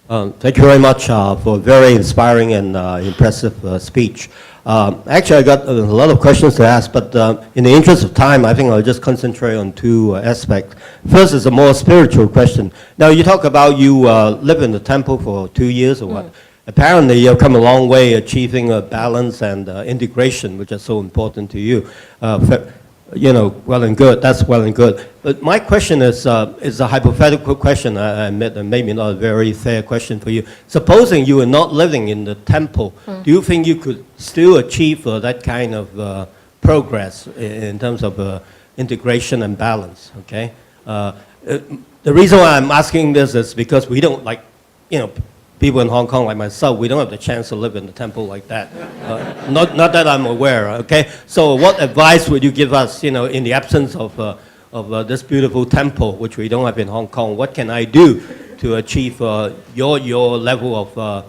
Thank you very much for a very inspiring and impressive speech. Actually, I got a lot of questions to ask, but in the interest of time, I think I'll just concentrate on two aspects. First is a more spiritual question. Now, you talk about you live in the temple for 2 years or what. Apparently, you've come a long way achieving a balance and integration, which is so important to you. Well and good. That's well and good. But my question is a hypothetical question. I admit, and maybe not a very fair question for you. Supposing you were not living in the temple, do you think you could still achieve that kind of progress in terms of integration and balance? Okay. The reason why I'm asking this is because we don't people in Hong Kong like myself, we don't have the chance to live in the temple like that. Not that I'm aware, okay? So what advice would you give us, in the absence of this beautiful temple, which we don't have in Hong Kong? What can I do to achieve your level of,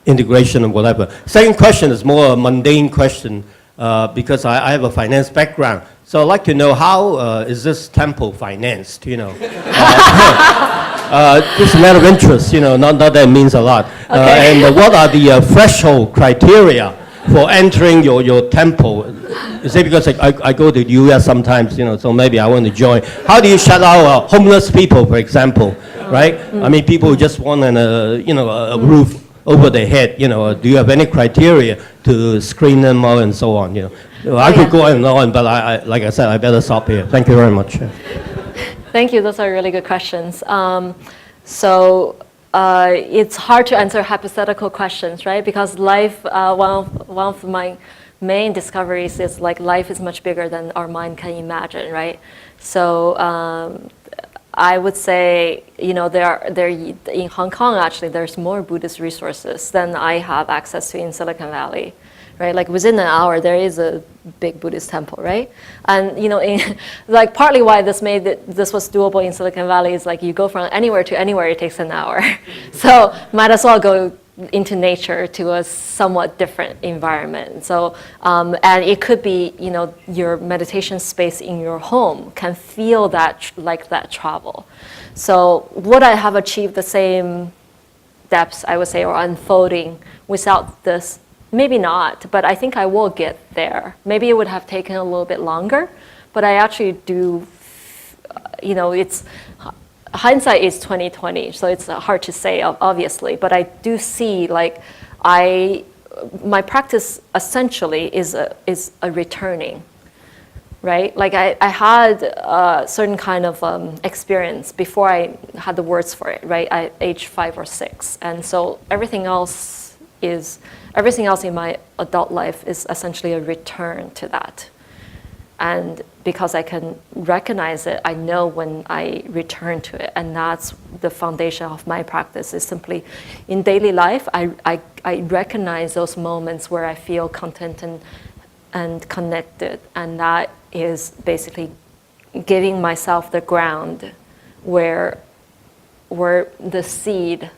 integration and whatever? Second question is more a mundane question because I have a finance background. So I'd like to know how is this temple financed, Just a matter of interest, not that it means a lot. Okay. And what are the threshold criteria for entering your temple? You say because I go to the U.S. sometimes, so maybe I want to join. How do you shut out homeless people, for example, right? I mean, people who just want a roof over their head, do you have any criteria to screen them out and so on, I could go on and on, but like I said, I better stop here. Thank you very much. Thank you. Those are really good questions. It's hard to answer hypothetical questions, right? Because life, one of my main discoveries is life is much bigger than our mind can imagine, right? So I would say, there in Hong Kong actually there's more Buddhist resources than I have access to in Silicon Valley. Right, like within an hour, there is a big Buddhist temple, right? And partly why this was doable in Silicon Valley is you go from anywhere to anywhere, it takes an hour. So might as well go into nature to a somewhat different environment. So and it could be your meditation space in your home can feel that that travel. So would I have achieved the same depths, I would say, or unfolding without this? Maybe not, but I think I will get there. Maybe it would have taken a little bit longer, but I actually do, it's hindsight is 20/20, so it's hard to say, obviously, but I do see my practice essentially is a returning, right? I had a certain kind of experience before I had the words for it, right? At age 5 or 6, and so everything else in my adult life is essentially a return to that. And because I can recognize it, I know when I return to it. And that's the foundation of my practice, is simply in daily life, I recognize those moments where I feel content and connected. And that is basically giving myself the ground where the seed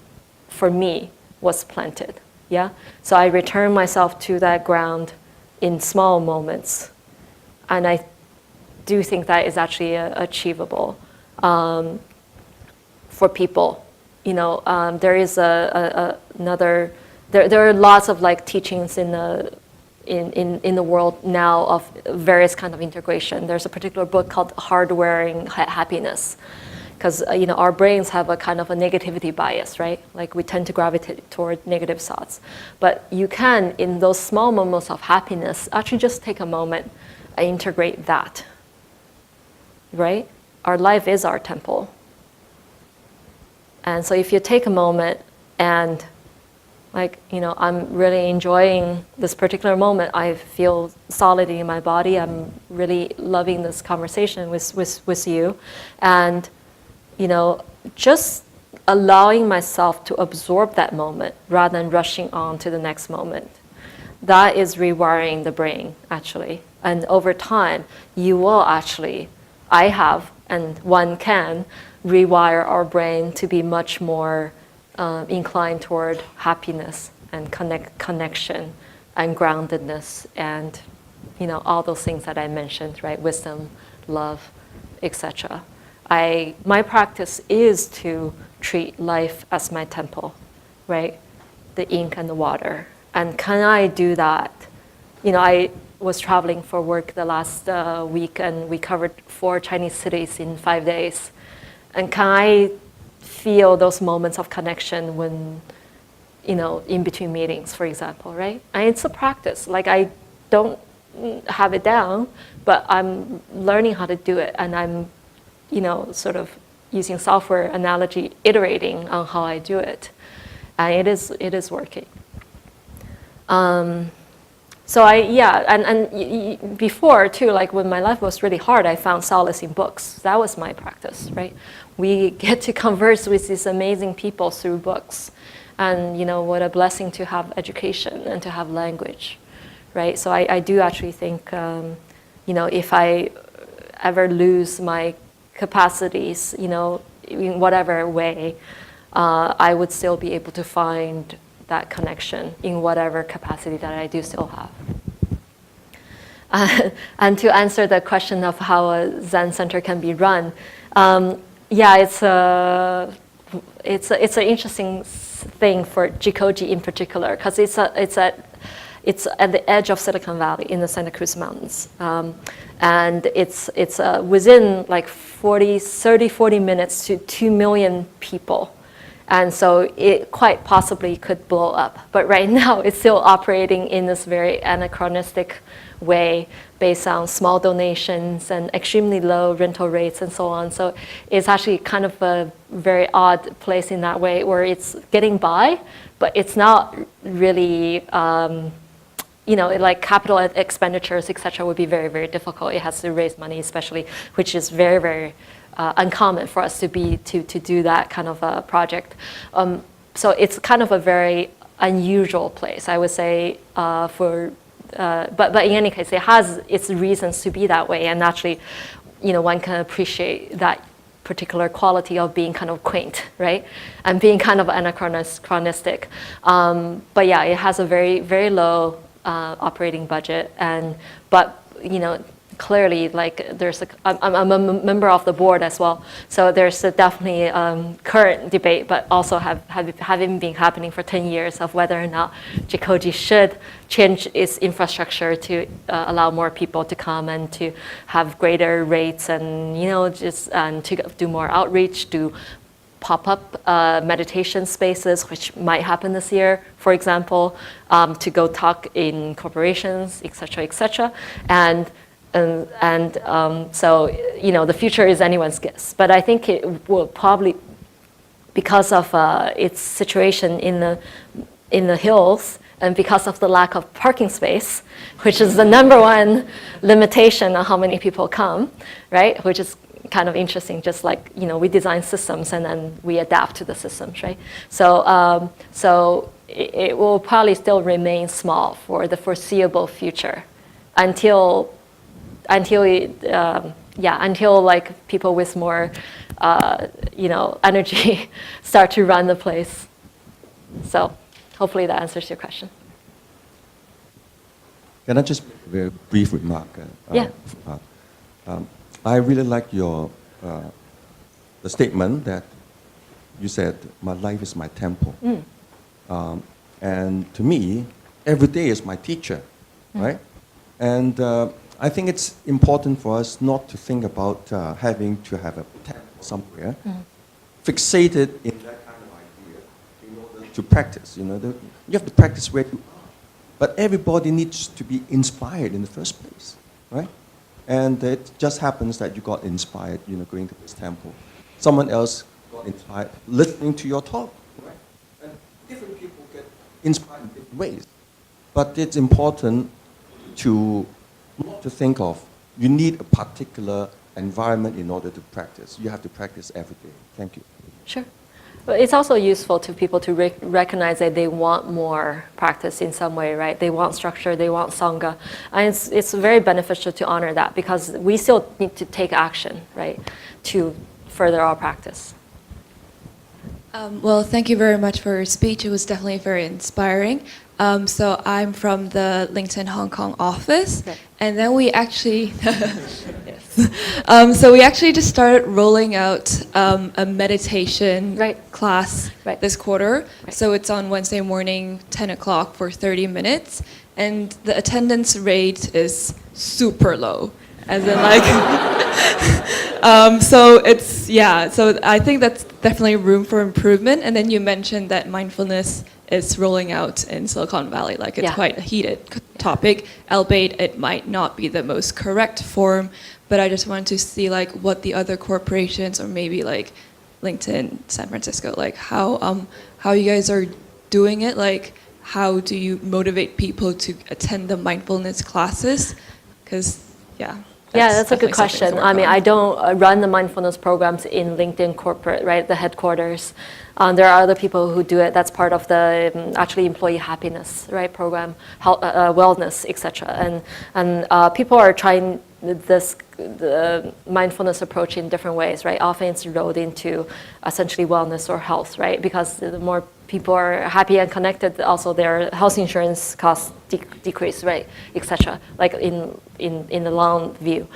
for me was planted. Yeah, so I return myself to that ground in small moments, and I do think that is actually achievable for people. There is another. There are lots of teachings in the world now of various kind of integration. There's a particular book called Hardwiring Happiness. Because our brains have a kind of a negativity bias, right? We tend to gravitate toward negative thoughts. But you can, in those small moments of happiness, actually just take a moment and integrate that, right? Our life is our temple. And so if you take a moment and I'm really enjoying this particular moment, I feel solid in my body, I'm really loving this conversation with you, and just allowing myself to absorb that moment rather than rushing on to the next moment. That is rewiring the brain, actually. And over time, you will actually, I have, and one can, rewire our brain to be much more inclined toward happiness and connection and groundedness and, all those things that I mentioned, right? Wisdom, love, etc. My practice is to treat life as my temple, right? The ink and the water. And can I do that? I was traveling for work the last week, and we covered 4 Chinese cities in 5 days. And can I feel those moments of connection when, in between meetings, for example, right? And it's a practice. Like, I don't have it down, but I'm learning how to do it, and I'm, sort of using software analogy, iterating on how I do it, and it is working. So before too, like when my life was really hard, I found solace in books. That was my practice, right? We get to converse with these amazing people through books, and what a blessing to have education and to have language, right? So I do actually think, if I ever lose my capacities, in whatever way, I would still be able to find that connection in whatever capacity that I do still have. And to answer the question of how a Zen center can be run, it's an interesting thing for Jikoji in particular, because it's at the edge of Silicon Valley in the Santa Cruz Mountains. And it's within like 40 minutes to 2 million people. And so it quite possibly could blow up. But right now it's still operating in this very anachronistic way based on small donations and extremely low rental rates and so on. So it's actually kind of a very odd place in that way, where it's getting by, but it's not really, like capital expenditures, et cetera, would be very, very difficult. It has to raise money especially, which is very, very uncommon for us to do that kind of a project. So it's kind of a very unusual place, I would say, but in any case, it has its reasons to be that way, and naturally, one can appreciate that particular quality of being kind of quaint, right, and being kind of anachronistic. But yeah, it has a very, very low operating budget, but clearly, like I'm a member of the board as well, so there's definitely current debate, but also having been happening for 10 years of whether or not Jikoji should change its infrastructure to allow more people to come and to have greater rates, and and to do more outreach, do pop-up meditation spaces, which might happen this year, for example, to go talk in corporations, et cetera, so the future is anyone's guess. But I think it will probably, because of its situation in the hills, and because of the lack of parking space, which is the number one limitation on how many people come, right? Which is kind of interesting. Just like we design systems and then we adapt to the systems, right? So it will probably still remain small for the foreseeable future, until like people with more energy start to run the place. So hopefully that answers your question. Can I just make a very brief remark? Yeah. I really like your the statement that you said, my life is my temple. And to me, every day is my teacher, right? And I think it's important for us not to think about having to have a temple somewhere, fixated in that kind of idea in order to practice. You have to practice where you are. But everybody needs to be inspired in the first place, right? And it just happens that you got inspired, going to this temple. Someone else got inspired listening to your talk, right? And different people get inspired in different ways. But it's important not to think of, you need a particular environment in order to practice. You have to practice every day. Thank you. Sure. But it's also useful to people to recognize that they want more practice in some way, right? They want structure, they want Sangha. And it's very beneficial to honor that, because we still need to take action, right, to further our practice. Well, thank you very much for your speech. It was definitely very inspiring. So I'm from the LinkedIn Hong Kong office, Okay. and then we actually, yes. So we actually just started rolling out a meditation Right. class Right. this quarter. Right. So it's on Wednesday morning, 10 o'clock for 30 minutes. And the attendance rate is super low. As in like, so I think that's definitely room for improvement. And then you mentioned that mindfulness is rolling out in Silicon Valley. Like it's Yeah. quite a heated topic, albeit it might not be the most correct form. But I just wanted to see like what the other corporations or maybe like LinkedIn, San Francisco, like how you guys are doing it. Like how do you motivate people to attend the mindfulness classes? Because Yeah, that's a definitely good something to question. work I mean, on. I don't run the mindfulness programs in LinkedIn corporate, right, the headquarters. There are other people who do it. That's part of the actually employee happiness, right, program, health, wellness, etc. And people are trying the mindfulness approach in different ways, right? Often it's rolled into essentially wellness or health, right? Because the more people are happy and connected, also their health insurance costs decrease, right, etc. Like in the long view.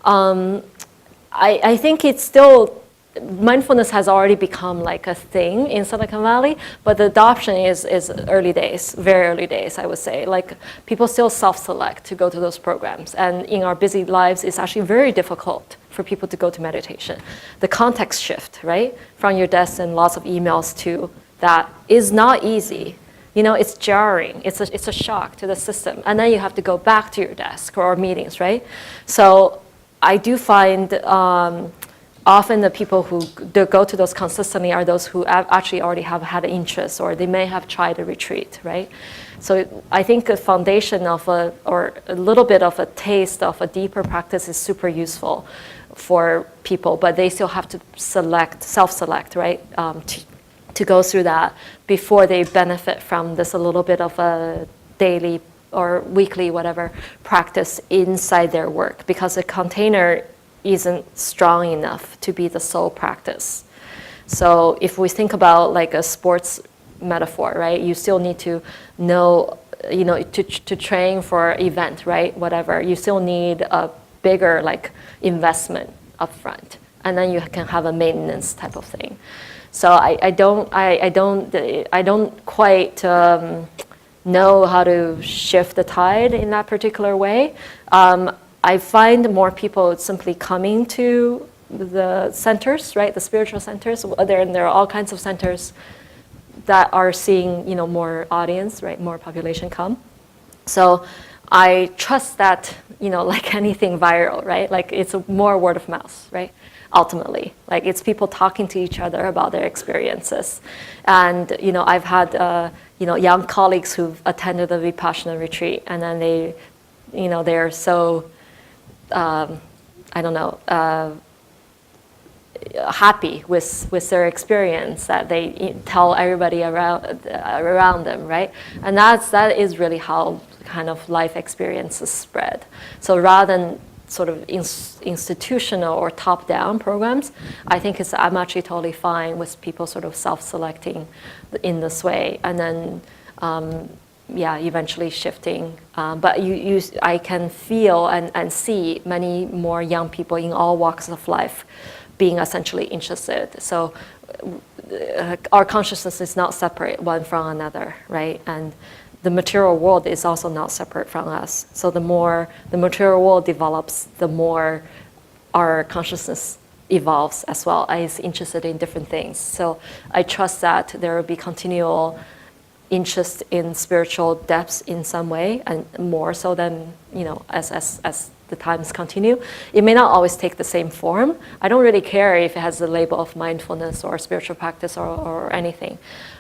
I think it's still, mindfulness has already become like a thing in Silicon Valley, but the adoption is early days, very early days, I would say. Like people still self-select to go to those programs. And in our busy lives, it's actually very difficult for people to go to meditation. The context shift, right, from your desk and lots of emails to that is not easy. You know, it's jarring. It's a shock to the system. And then you have to go back to your desk or meetings, right? So I do find often the people who go to those consistently are those who actually already have had an interest, or they may have tried a retreat, right? So I think a foundation of or a little bit of a taste of a deeper practice is super useful for people, but they still have to self-select, right? To go through that before they benefit from this a little bit of a daily or weekly, whatever, practice inside their work, because the container isn't strong enough to be the sole practice. So if we think about like a sports metaphor, right, you still need to know, you know, to train for an event, right, whatever, you still need a bigger like investment upfront, and then you can have a maintenance type of thing. So I don't quite know how to shift the tide in that particular way. I find more people simply coming to the centers, right? The spiritual centers. There are all kinds of centers that are seeing, you know, more audience, right? More population come. So I trust that, you know, like anything viral, right? Like it's more word of mouth, right? Ultimately, like it's people talking to each other about their experiences. And, you know, I've had, you know, young colleagues who've attended the Vipassana retreat, and then they, you know, they're so, happy with their experience that they tell everybody around them, right? And that is really how kind of life experiences spread. So rather than sort of institutional or top-down programs, I think I'm actually totally fine with people sort of self-selecting in this way, and then eventually shifting. But I can feel and see many more young people in all walks of life being essentially interested. So our consciousness is not separate one from another, right? And the material world is also not separate from us. So the more the material world develops, the more our consciousness evolves as well. Is interested in different things. So I trust that there will be continual interest in spiritual depths in some way, and more so than, you know, as the times continue. It may not always take the same form. I don't really care if it has the label of mindfulness or spiritual practice or anything.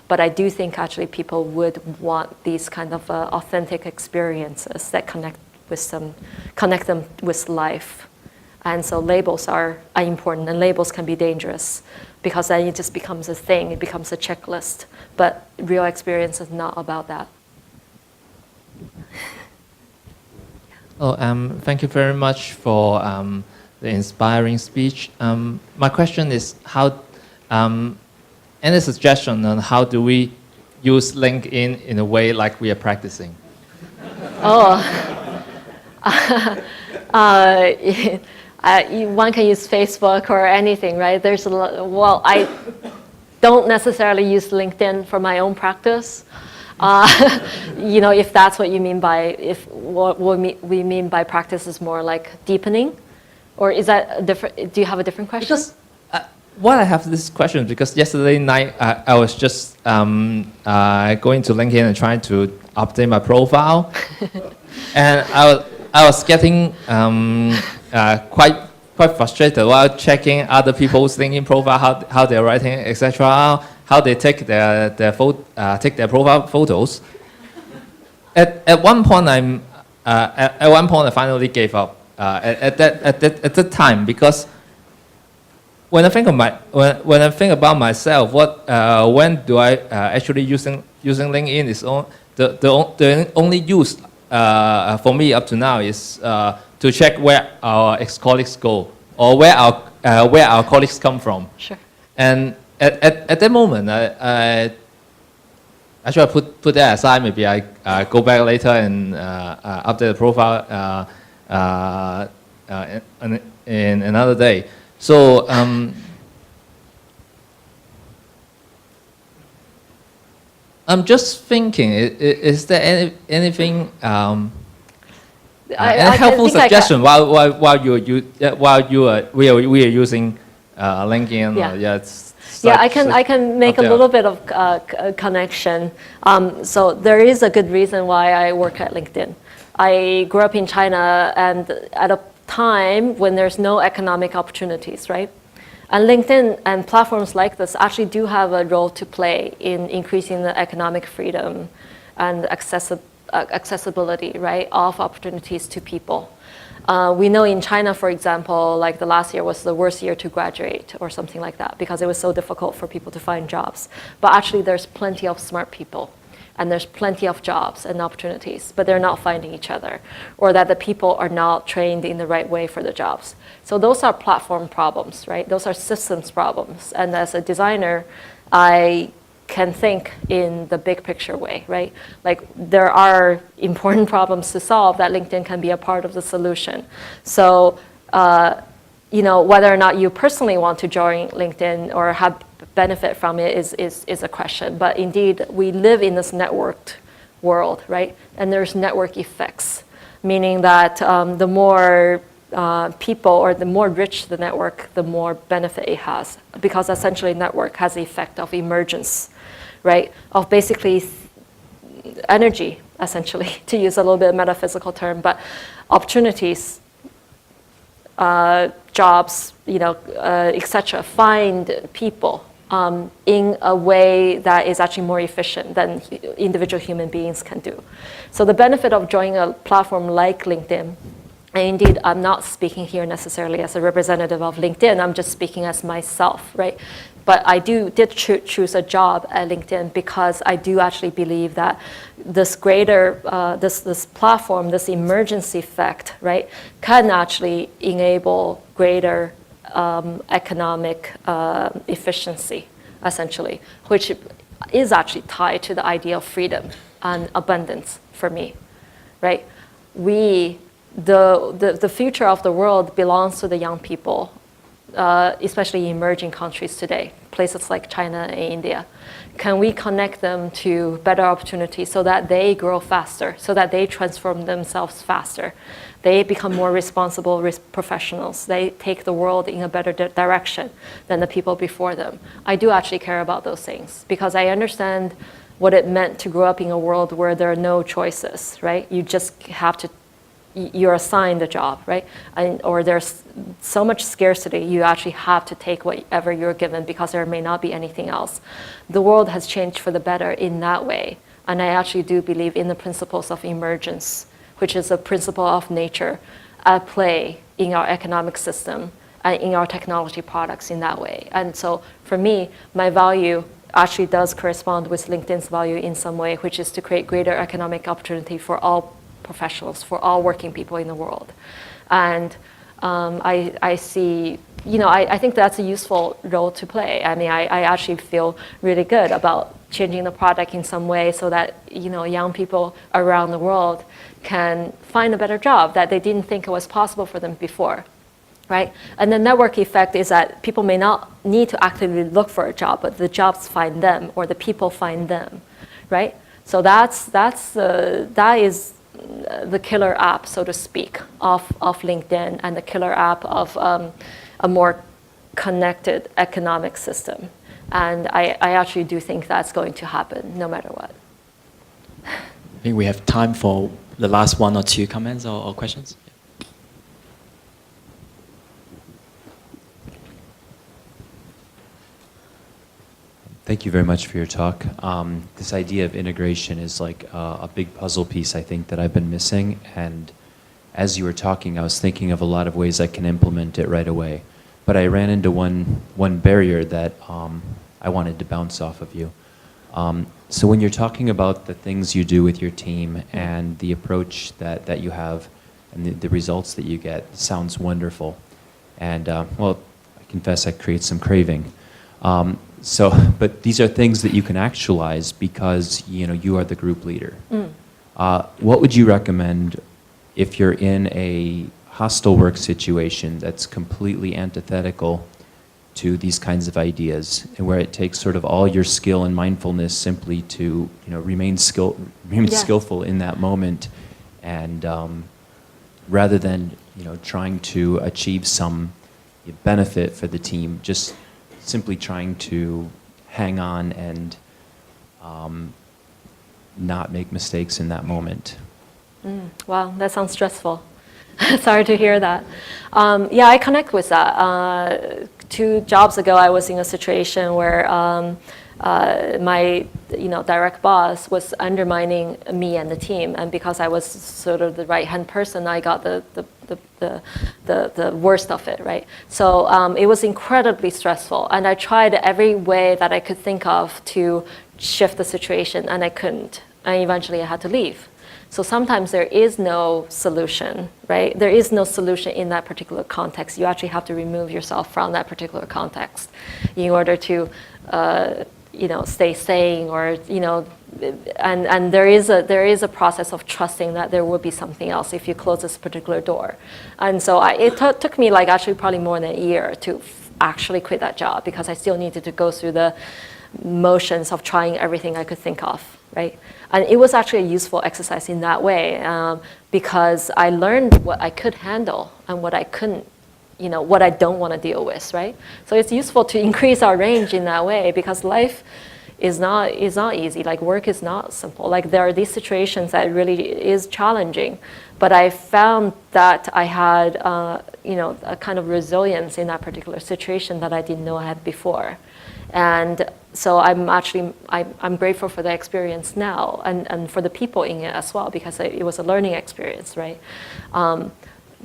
But I do think actually people would want these kind of authentic experiences that connect them with life. And so labels are important, and labels can be dangerous, because then it just becomes a thing, it becomes a checklist. But real experience is not about that. Thank you very much for the inspiring speech. My question is any suggestion on how do we use LinkedIn in a way like we are practicing? one can use Facebook or anything, right? There's a lot, well, I don't necessarily use LinkedIn for my own practice. If that's what you mean by, if what we mean by practice is more like deepening, or is that different? Do you have a different question? Because why I have this question, because yesterday night I was just going to LinkedIn and trying to update my profile, and I was getting quite frustrated while checking other people's LinkedIn profile, how they're writing, etc., how they take their profile photos. At one point I finally gave up at that time, because when I think about myself, when do I actually using LinkedIn is the only use for me up to now is to check where our ex-colleagues go, or where our colleagues come from. Sure. And at that moment, I should put that aside. Maybe I go back later and update the profile in another day. So I'm just thinking, is there anything any helpful suggestion while we are using LinkedIn? Yeah. I can make a little bit of connection. So there is a good reason why I work at LinkedIn. I grew up in China, and at a time when there's no economic opportunities, right? And LinkedIn and platforms like this actually do have a role to play in increasing the economic freedom and accessibility, right, of opportunities to people. We know in China, for example, like the last year was the worst year to graduate or something like that, because it was so difficult for people to find jobs. But actually there's plenty of smart people, and there's plenty of jobs and opportunities, but they're not finding each other, or that the people are not trained in the right way for the jobs. So those are platform problems, right? Those are systems problems. And as a designer, I can think in the big picture way, right? Like there are important problems to solve that LinkedIn can be a part of the solution. So, whether or not you personally want to join LinkedIn or have benefit from it is a question. But indeed, we live in this networked world, right? And there's network effects, meaning that the more people, or the more rich the network, the more benefit it has, because essentially network has the effect of emergence, right? Of basically energy, essentially, to use a little bit of metaphysical term, but opportunities, jobs, etc. Find people in a way that is actually more efficient than individual human beings can do. So the benefit of joining a platform like LinkedIn, and indeed, I'm not speaking here necessarily as a representative of LinkedIn, I'm just speaking as myself, right? But I did choose a job at LinkedIn because I do actually believe that this greater, this platform, this emergency effect, right, can actually enable greater economic efficiency, essentially, which is actually tied to the idea of freedom and abundance for me, right? The future of the world belongs to the young people, especially in emerging countries today, places like China and India. Can we connect them to better opportunities so that they grow faster, so that they transform themselves faster? They become more responsible professionals. They take the world in a better direction than the people before them. I do actually care about those things because I understand what it meant to grow up in a world where there are no choices, right? You just have to, you're assigned a job, right? Or there's so much scarcity, you actually have to take whatever you're given because there may not be anything else. The world has changed for the better in that way. And I actually do believe in the principles of emergence, which is a principle of nature at play in our economic system and in our technology products in that way. And so for me, my value actually does correspond with LinkedIn's value in some way, which is to create greater economic opportunity for all professionals, for all working people in the world. And I see, I think that's a useful role to play. I mean, I actually feel really good about changing the product in some way so that, young people around the world can find a better job that they didn't think it was possible for them before. right? And the network effect is that people may not need to actively look for a job, but the jobs find them or the people find them, right? So that is the killer app, so to speak, of LinkedIn and the killer app of a more connected economic system. And I actually do think that's going to happen no matter what. I think we have time for the last one or two comments or questions. Thank you very much for your talk. This idea of integration is like a big puzzle piece, I think, that I've been missing. And as you were talking, I was thinking of a lot of ways I can implement it right away. But I ran into one barrier that I wanted to bounce off of you. So when you're talking about the things you do with your team and the approach that you have and the results that you get, it sounds wonderful. And well, I confess I create some craving. But these are things that you can actualize because you are the group leader. What would you recommend if you're in a hostile work situation that's completely antithetical to these kinds of ideas, and where it takes sort of all your skill and mindfulness simply to remain skillful in that moment, and rather than trying to achieve some benefit for the team, just simply trying to hang on and not make mistakes in that moment. Wow, that sounds stressful. Sorry to hear that. Yeah, I connect with that. 2 jobs ago, I was in a situation where my direct boss was undermining me and the team, and because I was sort of the right-hand person, I got the worst of it, right? So it was incredibly stressful, and I tried every way that I could think of to shift the situation, and I couldn't. And eventually I had to leave. So sometimes there is no solution, right? There is no solution in that particular context. You actually have to remove yourself from that particular context in order to, stay sane, or and there is a process of trusting that there will be something else if you close this particular door. And so it took me actually probably more than a year to actually quit that job, because I still needed to go through the motions of trying everything I could think of, right? And it was actually a useful exercise in that way, because I learned what I could handle and what I couldn't, what I don't want to deal with, right? So it's useful to increase our range in that way, because life is not easy. Work is not simple. There are these situations that really is challenging, but I found that I had, a kind of resilience in that particular situation that I didn't know I had before. And so I'm grateful for the experience now, and for the people in it as well, because it was a learning experience, right?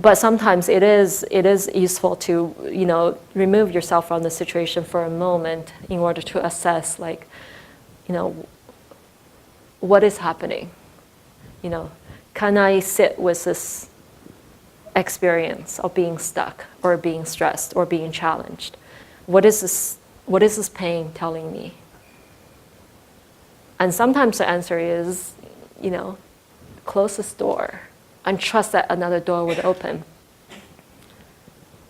But sometimes it is useful to remove yourself from the situation for a moment in order to assess what is happening. Can I sit with this experience of being stuck or being stressed or being challenged? What is this pain telling me? And sometimes the answer is, close this door and trust that another door would open.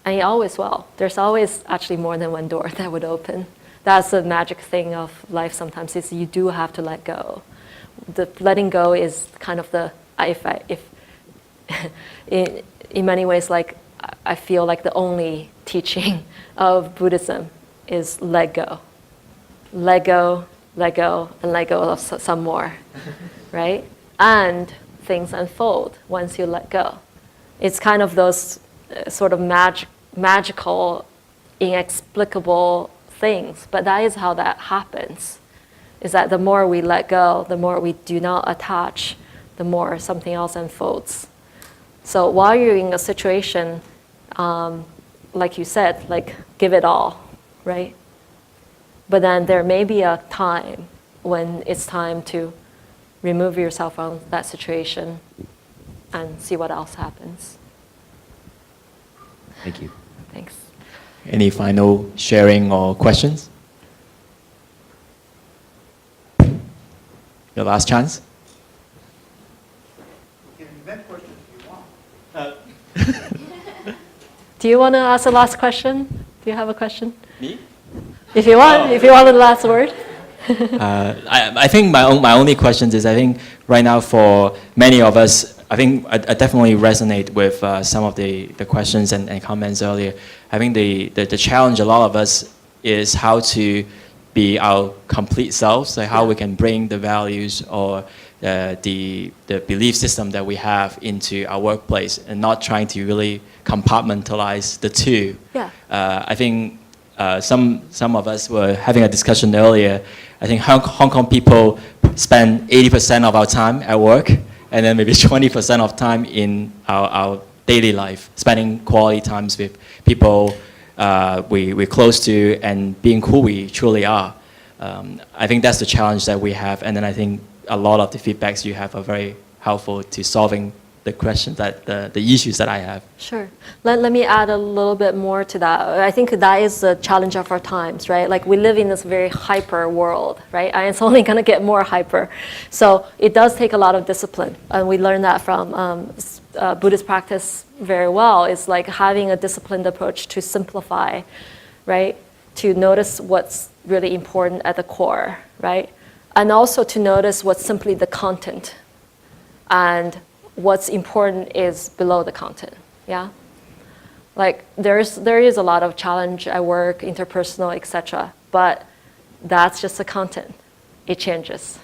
And it always will. There's always actually more than one door that would open. That's the magic thing of life sometimes, is you do have to let go. The letting go is kind of in many ways, I feel like the only teaching of Buddhism is let go. Let go, let go, and let go of some more, right? And things unfold once you let go. It's kind of those sort of magical, inexplicable things, but that is how that happens, is that the more we let go, the more we do not attach, the more something else unfolds. So while you're in a situation, like you said, give it all, right? But then there may be a time when it's time to remove yourself from that situation and see what else happens. Thank you. Thanks. Any final sharing or questions? Your last chance. You can invent questions if you want. Do do you want to ask the last question? Do you have a question? Me? If you want the last word. I think my only question is, I think right now for many of us, I think I definitely resonate with some of the questions and comments earlier. I think the challenge a lot of us is how to be our complete selves, like how we can bring the values or the belief system that we have into our workplace and not trying to really compartmentalize the two. Yeah. I think some of us were having a discussion earlier. I think Hong Kong people spend 80% of our time at work, and then maybe 20% of time in our daily life, spending quality times with people we're close to and being who we truly are. I think that's the challenge that we have, and then I think a lot of the feedbacks you have are very helpful to solving the questions that the issues that I have. Sure. Let me add a little bit more to that. I think that is the challenge of our times, right? Like we live in this very hyper world, right? And it's only going to get more hyper. So it does take a lot of discipline. And we learned that from Buddhist practice very well. It's like having a disciplined approach to simplify, right? To notice what's really important at the core, right? And also to notice what's simply the content. And what's important is below the content, yeah? Like there is a lot of challenge at work, interpersonal, etc. But that's just the content. It changes.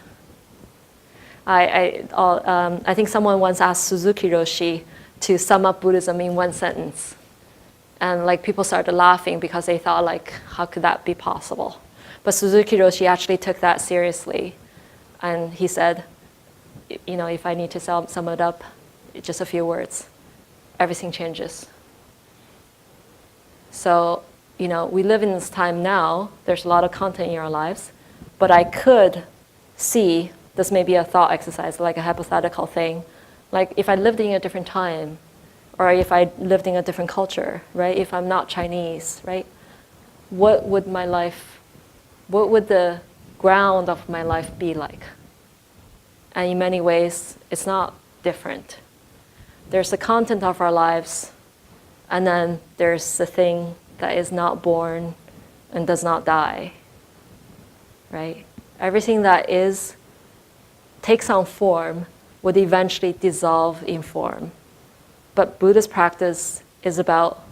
I think someone once asked Suzuki Roshi to sum up Buddhism in one sentence. And like people started laughing because they thought like, how could that be possible? But Suzuki Roshi actually took that seriously. And he said, you know, if I need to sum it up, just a few words, everything changes. So, you know, we live in this time now, there's a lot of content in our lives, but I could see, this may be a thought exercise, like a hypothetical thing, like if I lived in a different time, or if I lived in a different culture, right? If I'm not Chinese, right? What would the ground of my life be like? And in many ways, it's not different. There's the content of our lives, and then there's the thing that is not born and does not die, right? Everything that takes on form would eventually dissolve in form. But Buddhist practice is about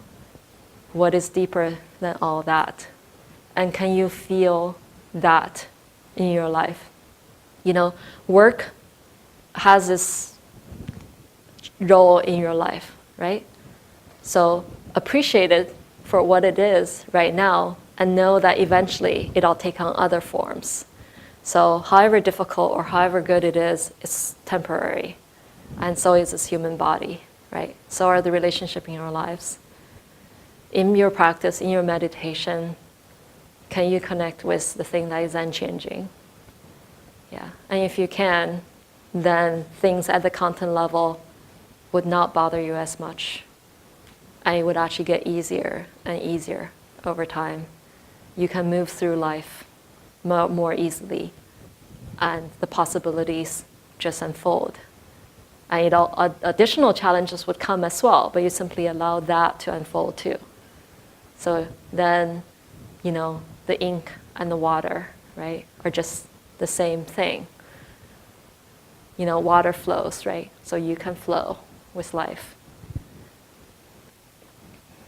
what is deeper than all that. And can you feel that in your life? You know, work has this role in your life, right? So appreciate it for what it is right now and know that eventually it'll take on other forms. So however difficult or however good it is, it's temporary. And so is this human body, right? So are the relationships in our lives. In your practice, in your meditation, can you connect with the thing that is unchanging? Yeah, and if you can, then things at the content level would not bother you as much. And it would actually get easier and easier over time. You can move through life more easily, and the possibilities just unfold. And additional challenges would come as well, but you simply allow that to unfold too. So then, you know, the ink and the water, right, are just the same thing. You know, water flows, right? So you can flow with life.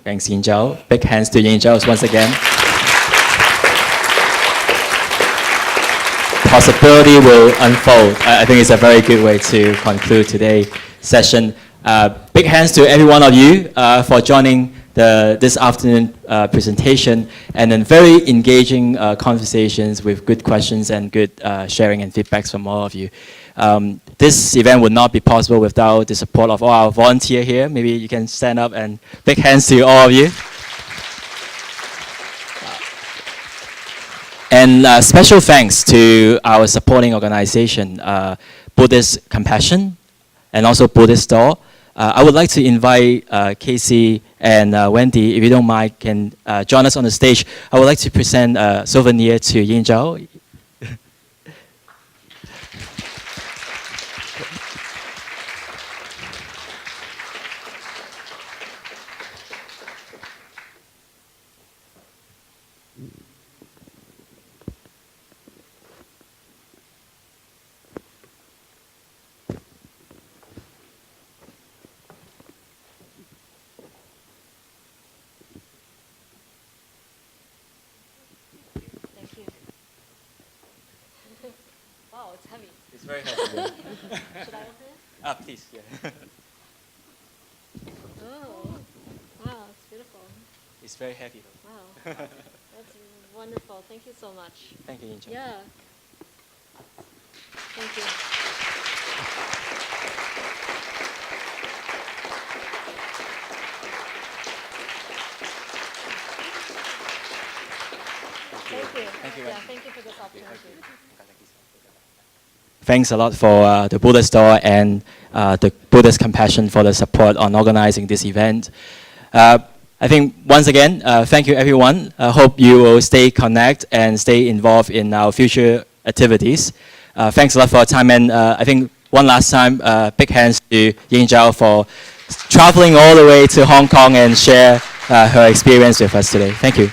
Thanks, Yingzhao. Big hands to Yingzhao once again. Possibility will unfold. I think it's a very good way to conclude today's session. Big hands to every one of you for joining this afternoon presentation, and then very engaging conversations with good questions and good sharing and feedbacks from all of you. This event would not be possible without the support of all our volunteers here. Maybe you can stand up, and big hands to all of you. And special thanks to our supporting organization, Buddhist Compassion, and also Buddhist Door. I would like to invite Casey and Wendy, if you don't mind, can join us on the stage. I would like to present a souvenir to Yingzhao. heavy. It's very heavy. Should I open it? Please. Yeah. Oh, wow, it's beautiful. It's very heavy. Wow, that's wonderful. Thank you so much. Thank you, Yingzhao. Yeah. Thank you. Thank you. Thank you. Yeah, thank you for this opportunity. Thanks a lot for the Buddhist Store and the Buddhist Compassion for the support on organizing this event. I think once again, thank you everyone. I hope you will stay connected and stay involved in our future activities. Thanks a lot for your time, and I think one last time, big hands to Yingzhao for traveling all the way to Hong Kong and share her experience with us today. Thank you.